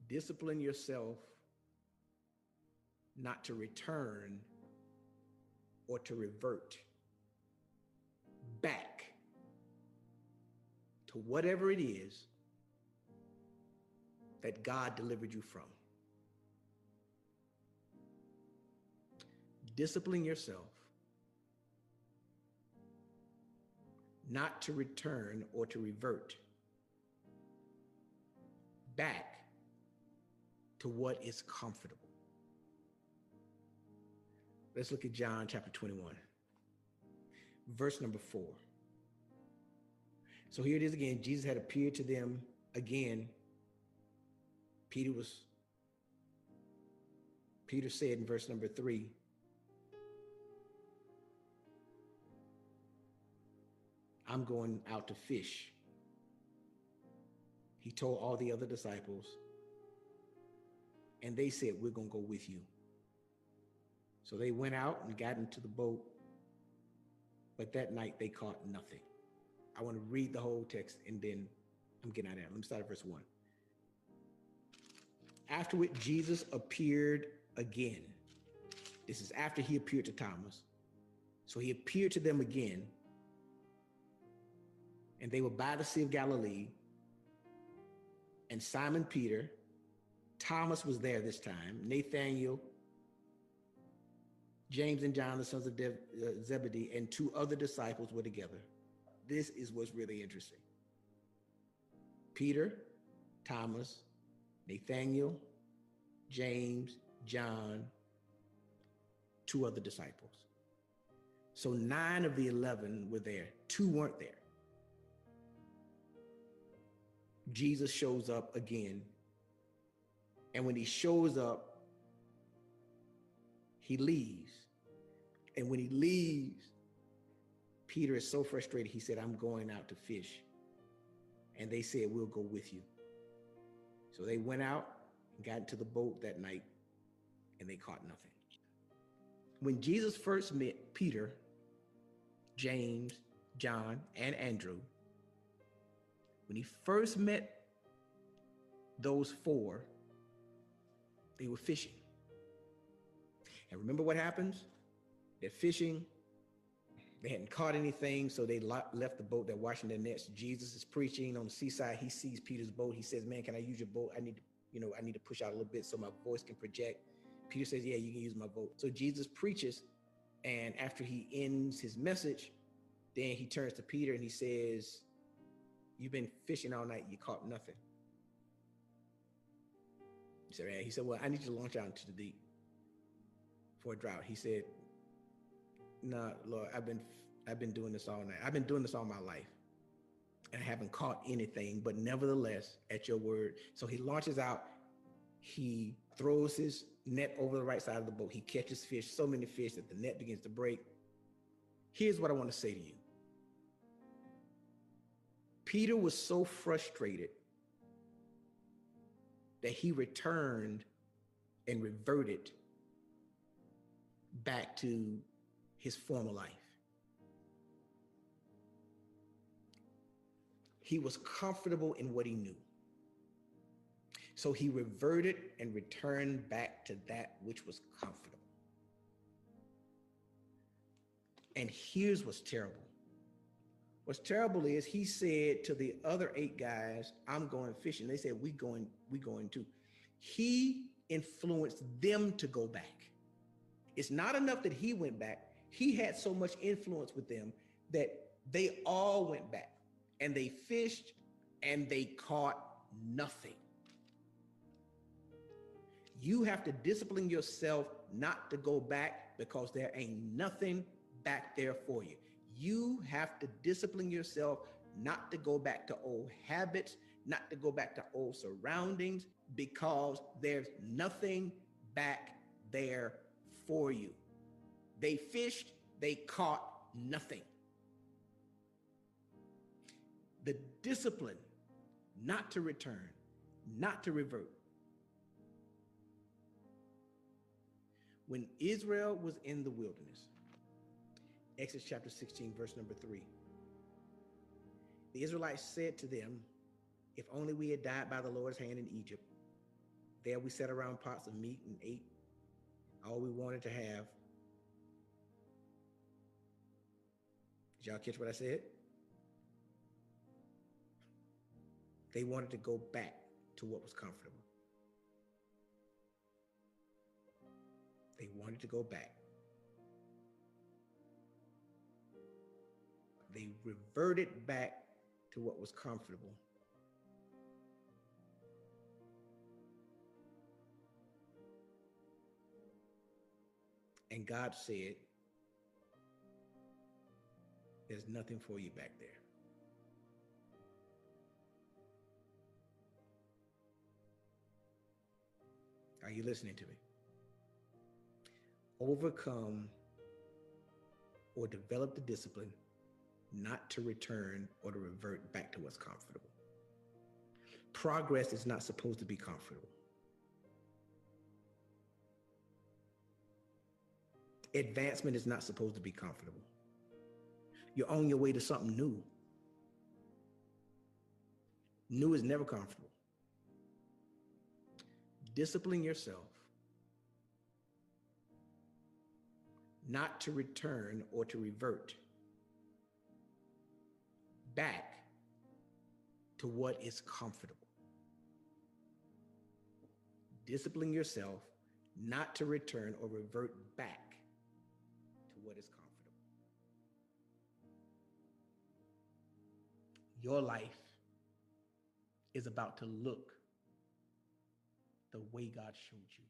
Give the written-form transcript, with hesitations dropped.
Discipline yourself not to return or to revert back to whatever it is that God delivered you from. Discipline yourself not to return or to revert back to what is comfortable. Let's look at John chapter 21, verse number 4. So here it is again. Jesus had appeared to them again. Peter said in verse number 3, I'm going out to fish. He told all the other disciples, and they said, we're going to go with you. So they went out and got into the boat, but that night they caught nothing. I want to read the whole text and then I'm getting out of there. Let me start at verse 1. Afterward, Jesus appeared again. This is after he appeared to Thomas. So he appeared to them again, and they were by the Sea of Galilee, and Simon Peter, Thomas was there this time, Nathanael, James and John, the sons of Zebedee, and 2 other disciples were together. This is what's really interesting. Peter, Thomas, Nathanael, James, John, 2 other disciples. So 9 of the 11 were there. 2 weren't there. Jesus shows up again. And when he shows up, he leaves. And when he leaves, Peter is so frustrated. He said, I'm going out to fish. And they said, we'll go with you. So they went out and got into the boat that night, and they caught nothing. When Jesus first met Peter, James, John, and Andrew, when he first met those 4, they were fishing. And remember what happens? They're fishing. They hadn't caught anything, so they left the boat. They're washing their nets. Jesus is preaching on the seaside. He sees Peter's boat. He says, man, can I use your boat? I need to push out a little bit so my voice can project. Peter says, yeah, you can use my boat. So Jesus preaches, and after he ends his message, then he turns to Peter and he says, you've been fishing all night, you caught nothing. He said, well, I need you to launch out into the deep for a drought. He said, no, Lord, I've been doing this all night. I've been doing this all my life, and I haven't caught anything, but nevertheless, at your word. So he launches out. He throws his net over the right side of the boat. He catches fish, so many fish that the net begins to break. Here's what I want to say to you. Peter was so frustrated that he returned and reverted back to his former life. He was comfortable in what he knew. So he reverted and returned back to that which was comfortable. And here's what's terrible. What's terrible is he said to the other 8 guys, I'm going fishing. They said, we going too. He influenced them to go back. It's not enough that he went back. He had so much influence with them that they all went back, and they fished and they caught nothing. You have to discipline yourself not to go back, because there ain't nothing back there for you. You have to discipline yourself not to go back to old habits, not to go back to old surroundings, because there's nothing back there for you. They fished, they caught nothing. The discipline not to return, not to revert. When Israel was in the wilderness, Exodus chapter 16, verse number 3, the Israelites said to them, if only we had died by the Lord's hand in Egypt, There we sat around pots of meat and ate all we wanted to have. Did y'all catch what I said? They wanted to go back to what was comfortable. They wanted to go back. They reverted back to what was comfortable. And God said, there's nothing for you back there. Are you listening to me? Overcome or develop the discipline not to return or to revert back to what's comfortable. Progress is not supposed to be comfortable. Advancement is not supposed to be comfortable. You're on your way to something new. New is never comfortable. Discipline yourself not to return or to revert back to what is comfortable. Discipline yourself not to return or revert back to what is comfortable. Your life is about to look the way God showed you.